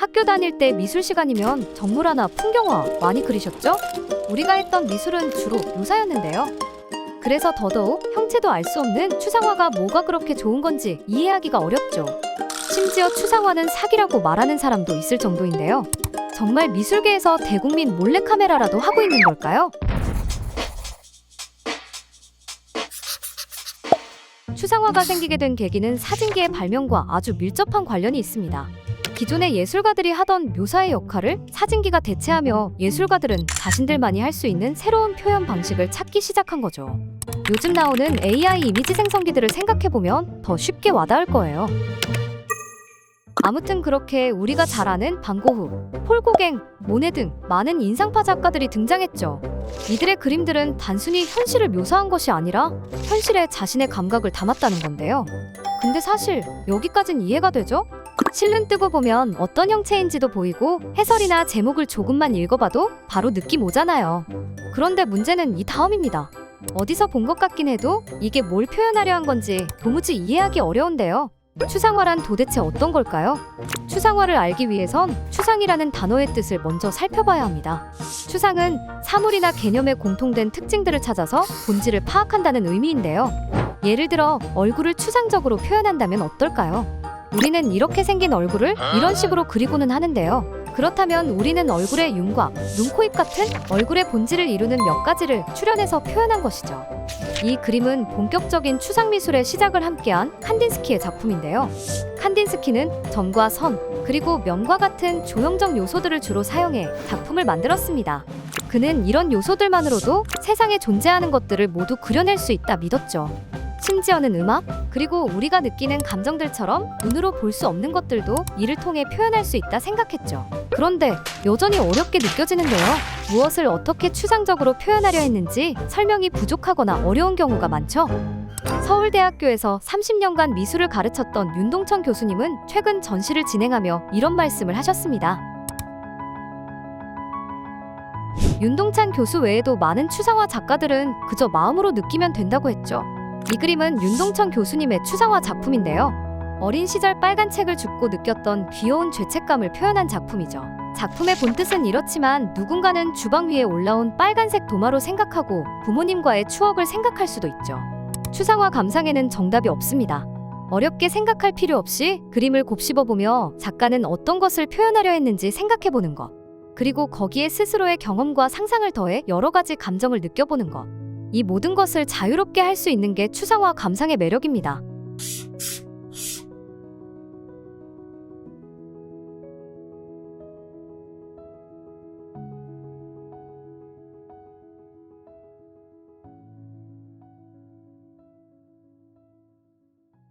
학교 다닐 때 미술 시간이면 정물화나 풍경화 많이 그리셨죠? 우리가 했던 미술은 주로 묘사였는데요. 그래서 더더욱 형체도 알 수 없는 추상화가 뭐가 그렇게 좋은 건지 이해하기가 어렵죠. 심지어 추상화는 사기라고 말하는 사람도 있을 정도인데요. 정말 미술계에서 대국민 몰래카메라라도 하고 있는 걸까요? 추상화가 생기게 된 계기는 사진기의 발명과 아주 밀접한 관련이 있습니다. 기존의 예술가들이 하던 묘사의 역할을 사진기가 대체하며 예술가들은 자신들만이 할 수 있는 새로운 표현 방식을 찾기 시작한 거죠. 요즘 나오는 AI 이미지 생성기들을 생각해보면 더 쉽게 와닿을 거예요. 아무튼 그렇게 우리가 잘 아는 반 고흐, 폴 고갱, 모네 등 많은 인상파 작가들이 등장했죠. 이들의 그림들은 단순히 현실을 묘사한 것이 아니라 현실에 자신의 감각을 담았다는 건데요. 근데 사실 여기까진 이해가 되죠? 실눈 뜨고 보면 어떤 형체인지도 보이고 해설이나 제목을 조금만 읽어봐도 바로 느낌 오잖아요. 그런데 문제는 이 다음입니다. 어디서 본 것 같긴 해도 이게 뭘 표현하려 한 건지 도무지 이해하기 어려운데요. 추상화란 도대체 어떤 걸까요? 추상화를 알기 위해선 추상이라는 단어의 뜻을 먼저 살펴봐야 합니다. 추상은 사물이나 개념의 공통된 특징들을 찾아서 본질을 파악한다는 의미인데요. 예를 들어 얼굴을 추상적으로 표현한다면 어떨까요? 우리는 이렇게 생긴 얼굴을 이런 식으로 그리고는 하는데요. 그렇다면 우리는 얼굴의 윤곽, 눈, 코, 입 같은 얼굴의 본질을 이루는 몇 가지를 추려내서 표현한 것이죠. 이 그림은 본격적인 추상미술의 시작을 함께한 칸딘스키의 작품인데요. 칸딘스키는 점과 선, 그리고 면과 같은 조형적 요소들을 주로 사용해 작품을 만들었습니다. 그는 이런 요소들만으로도 세상에 존재하는 것들을 모두 그려낼 수 있다 믿었죠. 심지어는 음악, 그리고 우리가 느끼는 감정들처럼 눈으로 볼 수 없는 것들도 이를 통해 표현할 수 있다 생각했죠. 그런데 여전히 어렵게 느껴지는데요. 무엇을 어떻게 추상적으로 표현하려 했는지 설명이 부족하거나 어려운 경우가 많죠. 서울대학교에서 30년간 미술을 가르쳤던 윤동천 교수님은 최근 전시를 진행하며 이런 말씀을 하셨습니다. 윤동찬 교수 외에도 많은 추상화 작가들은 그저 마음으로 느끼면 된다고 했죠. 이 그림은 윤동천 교수님의 추상화 작품인데요. 어린 시절 빨간 책을 줍고 느꼈던 귀여운 죄책감을 표현한 작품이죠. 작품의 본뜻은 이렇지만 누군가는 주방 위에 올라온 빨간색 도마로 생각하고 부모님과의 추억을 생각할 수도 있죠. 추상화 감상에는 정답이 없습니다. 어렵게 생각할 필요 없이 그림을 곱씹어보며 작가는 어떤 것을 표현하려 했는지 생각해보는 것. 그리고 거기에 스스로의 경험과 상상을 더해 여러 가지 감정을 느껴보는 것. 이 모든 것을 자유롭게 할 수 있는 게 추상화 감상의 매력입니다.